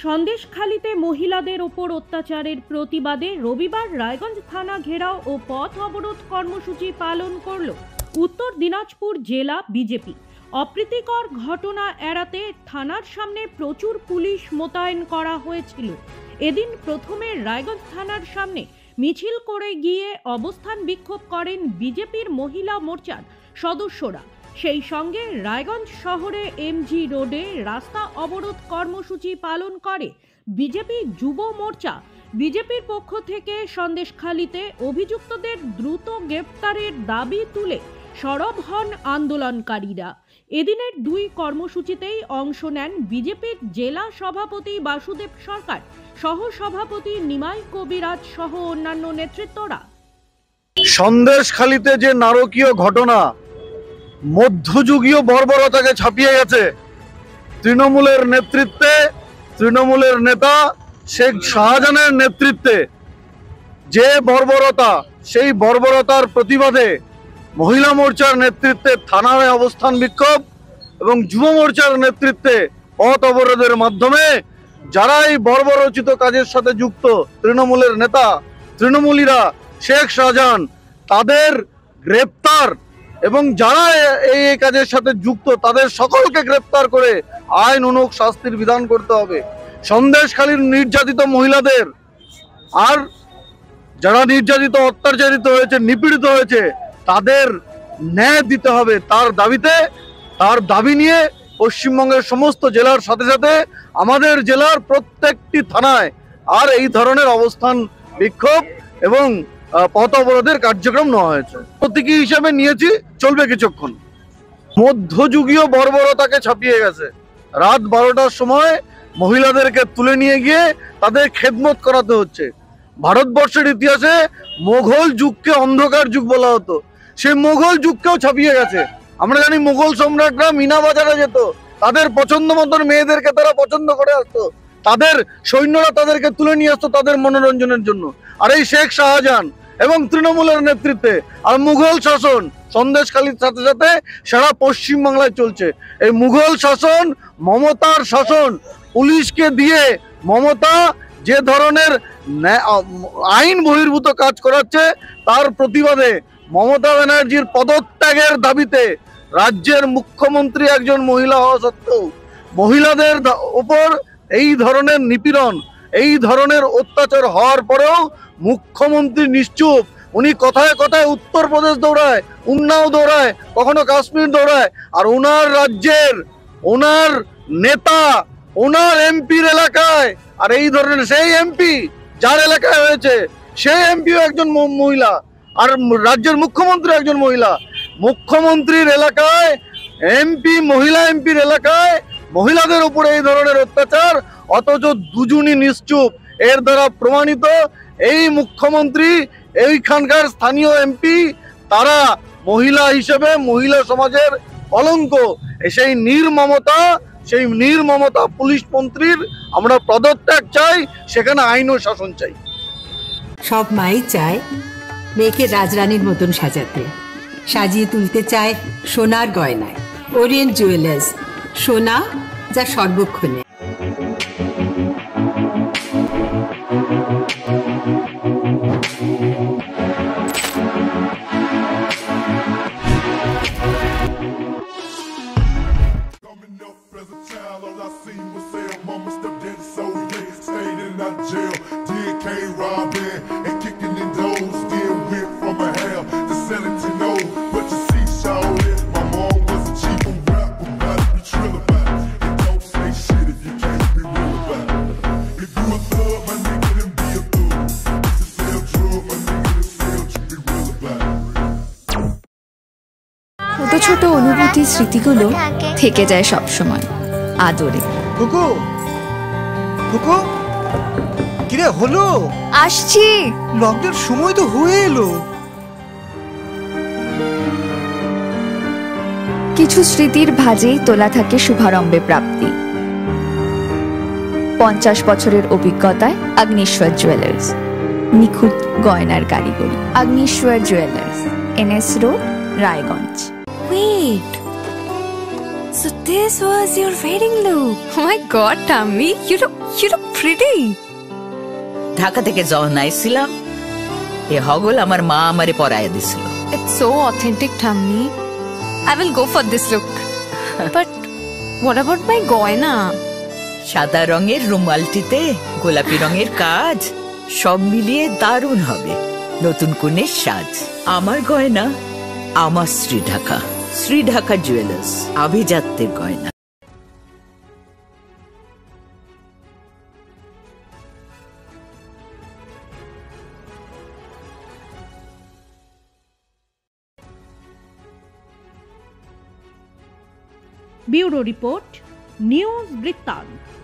সন্দেশখালীতে মহিলাদের ওপর অত্যাচারের প্রতিবাদে রবিবার রায়গঞ্জ থানা ঘেরাও ও পথ অবরোধ কর্মসূচি পালন করল উত্তর দিনাজপুর জেলা বিজেপি। অপ্রীতিকর ঘটনা এড়াতে থানার সামনে প্রচুর পুলিশ মোতায়েন করা হয়েছিল। এদিন প্রথমে রায়গঞ্জ থানার সামনে মিছিল করে গিয়ে অবস্থান বিক্ষোভ করেন বিজেপির মহিলা মোর্চার সদস্যরা। সেই সঙ্গে রায়গঞ্জ শহরে এমজি রোডে রাস্তা অবরোধ কর্মসূচি পালন করে বিজেপি যুব মোর্চা। বিজেপির পক্ষ থেকে সন্দেশখালীতে অভিযুক্তদের দ্রুত গ্রেপ্তারের দাবি তুলে সরব হন আন্দোলনকারীরা। এদিনের দুই কর্মসূচিতেই অংশ নেন বিজেপির জেলা সভাপতি বাসুদেব সরকার, সহ সভাপতি নিমাই কবিরাজ সহ অন্যান্য নেতৃত্বরা। সন্দেশখালীতে যে নারকীয় ঘটনা, মধ্যযুগীয় বর্বরতাকে ছাপিয়ে গেছে। তৃণমূলের নেতৃত্বে, তৃণমূলের নেতা শেখ শাহজাহানের নেতৃত্বে যে বর্বরতা, সেই বর্বরতার প্রতিবাদে মহিলা মোর্চার নেতৃত্বে থানায় অবস্থান বিক্ষোভ এবং যুব মোর্চার নেতৃত্বে পথ অবরোধের মাধ্যমে যারা এই বর্বরচিত কাজের সাথে যুক্ত তৃণমূলের নেতা, তৃণমূলীরা, শেখ শাহজাহান, তাদের গ্রেপ্তার এবং যারা এই কাজের সাথে যুক্ত তাদের সকলকে গ্রেপ্তার করে আইন অনুগ শাস্তির বিধান করতে হবে। সন্দেশখালীর নির্যাতিত মহিলাদের আর যারা নির্যাতিত, অত্যাচারিত হয়েছে, নিপীড়িত হয়েছে, তাদের ন্যায় দিতে হবে। তার দাবি নিয়ে পশ্চিমবঙ্গের সমস্ত জেলার সাথে সাথে আমাদের জেলার প্রত্যেকটি থানায় আর এই ধরনের অবস্থান বিক্ষোভ এবং পথ অবরোধের কার্যক্রম নেওয়া হয়েছে। প্রতীকী হিসেবে নিয়েছি, চলবে কিছুক্ষণ। মধ্যযুগীয় বর্বরতাকে ছাপিয়ে গেছে। রাত 12টার সময় মহিলাদেরকে তুলে নিয়ে গিয়ে তাদের খেদমত করাতে হচ্ছে। ভারতবর্ষের ইতিহাসে মোগল যুগকে অন্ধকার যুগ বলা হতো, সেই মোগল যুগকেও ছাপিয়ে গেছে। আমরা জানি মোগল সম্রাটরা মিনা বাজারে যেত, তাদের পছন্দ মতন মেয়েদেরকে তারা পছন্দ করে আসতো, তাদের সৈন্যরা তাদেরকে তুলে নিয়ে আসতো তাদের মনোরঞ্জনের জন্য। আর এই শেখ শাহজাহান এবং তৃণমূলের নেতৃত্বে আর মুঘল শাসন সন্দেশখালীর সাথে সাথে সারা পশ্চিমবাংলায় চলছে। এই মুঘল শাসন, মমতার শাসন, পুলিশকে দিয়ে মমতা যে ধরনের আইন বহির্ভূত কাজ করাচ্ছে, তার প্রতিবাদে মমতা ব্যানার্জির পদত্যাগের দাবিতে রাজ্যের মুখ্যমন্ত্রী একজন মহিলা হওয়া সত্ত্বেও মহিলাদের উপর এই ধরনের নিপীড়ন, এই ধরনের অত্যাচার হওয়ার পরেও মুখ্যমন্ত্রী নিশ্চুপ। উনি কথায় কথায় উত্তরপ্রদেশ দৌড়ায়, উন্নাও দৌড়ায়, কখনো কাশ্মীর দৌড়ায়। আর ওনার রাজ্যের, ওনার নেতা, ওনার এমপির এলাকায়, আর এই ধরনের সেই এমপি যার এলাকায় হয়েছে সেই এমপিও একজন মহিলা, আর রাজ্যের মুখ্যমন্ত্রী একজন মহিলা। মুখ্যমন্ত্রীর এলাকায় এমপি, মহিলা এমপির এলাকায় মহিলাদের উপরে এই ধরনের অত্যাচার, অথচ দুজনই নিশ্চুপ। এর দ্বারা প্রমাণিত এই মুখ্যমন্ত্রী, এইখানকার স্থানীয় এমপি, তারা মহিলা হিসেবে মহিলা সমাজের কলঙ্ক। সেই নির্মমতা পুলিশ মন্ত্রীর আমরা পদত্যাগ চাই, সেখানে আইন ও শাসন চাই। সব মাই চায় মেয়েকে রাজরানীর মতন সাজাতে, সাজিয়ে তুলতে চায় সোনার গয়নায়। ওরিয়েন্ট জুয়েলার্স, সোনা যা সর্বক্ষণে। ছোট ছোট অনুভূতি, স্মৃতিগুলো থেকে যায় সব সময় আদরে। কুকু কুকু, কিরে হলো? আসছি, লকডাউন সময় তো হয়ে এলো। কিছু স্মৃতির ভাজেই তোলা থাকে শুভারম্ভে প্রাপ্তি। 50 বছরের অভিজ্ঞতায় আগ্নেশ্বর জুয়েলার্স, নিখুঁত গয়নার কারিগরি। Agneshwar jewellers, NS road, Raiganj. Wait, So this was your wedding look. Oh my god, Tammy, you look pretty. Dhaka থেকে যখন আইছিলাম এ হগল আমার মা আমারে পরাইয়া দিছিল। It's so authentic, Tammy. I will go for this look. But what about my goina? সাদা রঙের রুমালটিতে গোলাপি রঙের কাজ, সব মিলিয়ে দারুণ হবে নতুন কনের সাজ। আমার গয়না আমার শ্রী ঢাকা জুয়েলার্স, আভিজাত্যের গয়না। ব্যুরো রিপোর্ট, নিউজ বৃত্তান্ত।